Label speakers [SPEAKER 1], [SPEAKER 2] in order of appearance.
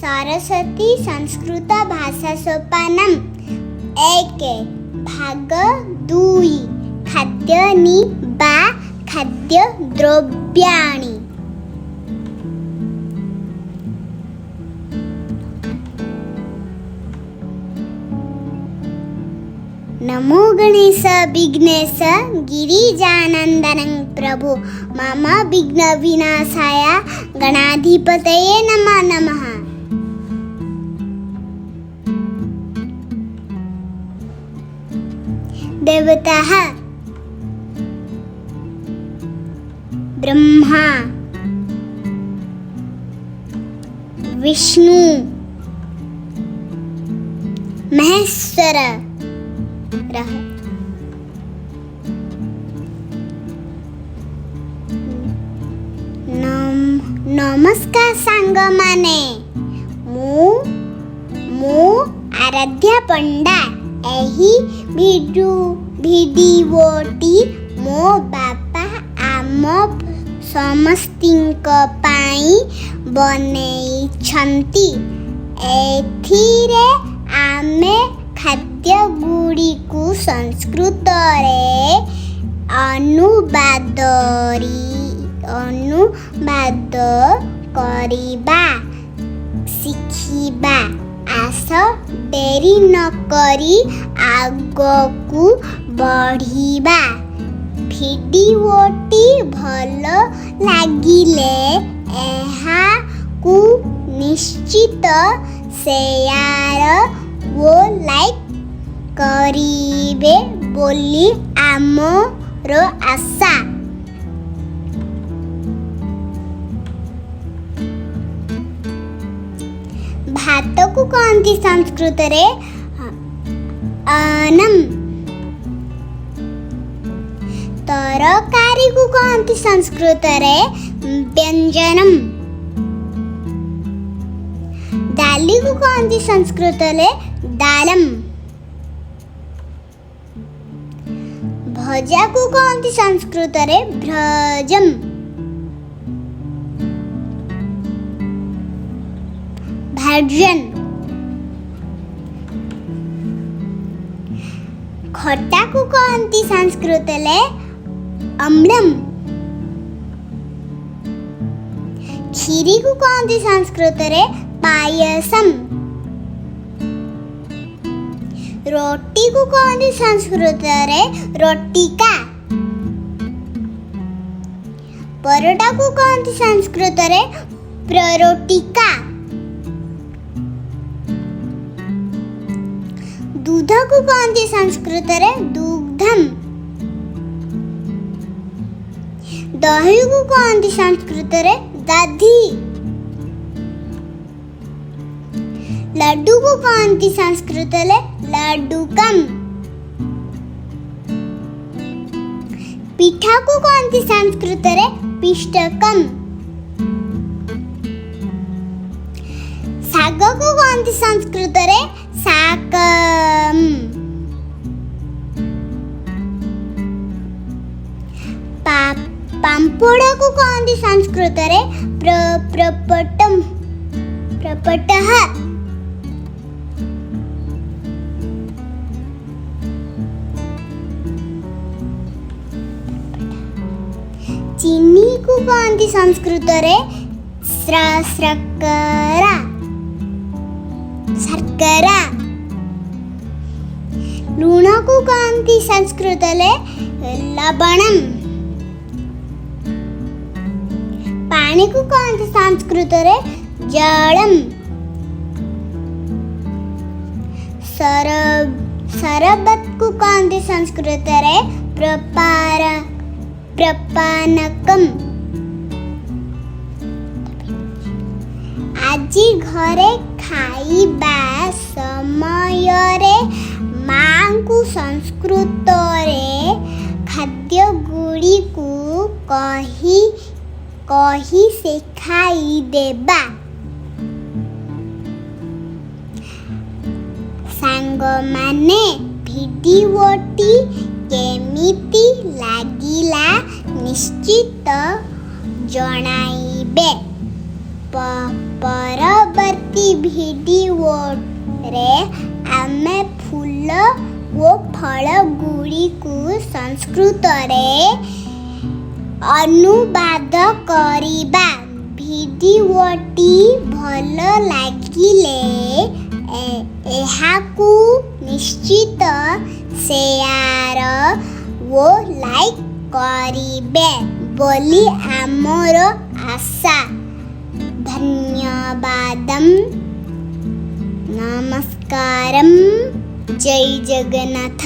[SPEAKER 1] सरस्वती संस्कृत भाषा सोपानम 1 भाग 2 खाद्यानि बा खाद्य द्रव्याणि। नमो गणेश विघ्नेश गिरिजानन्दनं प्रभु मम विघ्न विनाशाय गणाधिपतये नमः नमः। देवताः ब्रह्मा विष्णु महेश्वर नमस्कार सांग माने मु आराध्या पंडा एही भिडियोटी मो बापा आम समस्तिंक पाई बनेइछंती। एथिरे आमे खाद्य गुड़िकु संस्कृत रे अनुवाद करिबा शिखिबा। आस डेरी न करी आगकु बढ़िबा। भिडियोटी भल लागिले एहाकु निश्चित शेयर वो लाइक करिबे बोली आमर आशा। भात को कहती संस्कृत रे अन्नम। तरकारी को कहती संस्कृत रे व्यंजनम। दाली को कहती संस्कृत रे दालम। भजा को कहती संस्कृत रे भ्रजम। भाजन। खट्टा को कहती संस्कृत रे अम्लम। खीरी को कहती संस्कृत रे पायसम। रोटी को कहती संस्कृत रे रोटिका। परोटा को कहती संस्कृत रे प्ररोटिका। दूध को कहती संस्कृत रे दुग्धम। दही को कहती संस्कृत रे दधी। लड्डू को कहती संस्कृत रे लड्डूकम। पिठा को कहती संस्कृत रे पिष्टकम। साग को कहती संस्कृत रे साकम। पांपड़ को कहती संस्कृत रे प्रपटम प्रपटः। चीनी को कहती संस्कृत रे शर्करा शर्करा। लूण को कहती संस्कृत रे लवणम। पानी को कहती संस्कृत रे जलम। शरबत को कहती संस्कृत रे प्रपानकम। आजी घरे खाइबा समय रे माँ को संस्कृत रे खाद्य गुड़ी को कही शिखाई देबा। सांग माने भिडियोटी केमिति लागिला निश्चित जणाइबे। ପରବର୍ତ୍ତୀ ଭିଡିଓରେ ଆମେ ଫୁଲ ଓ ଫଳ ଗୁଡ଼ିକୁ ସଂସ୍କୃତରେ ଅନୁବାଦ କରିବା। ଭିଡିଓଟି ଭଲ ଲାଗିଲେ ଏହାକୁ ନିଶ୍ଚିତ ସେୟାର ଓ ଲାଇକ୍ କରିବେ ବୋଲି ଆମର ଆଶା। ଧନ୍ୟବାଦం ନମସ୍କାରಂ ଜୟ ଜଗନ୍ନାଥ।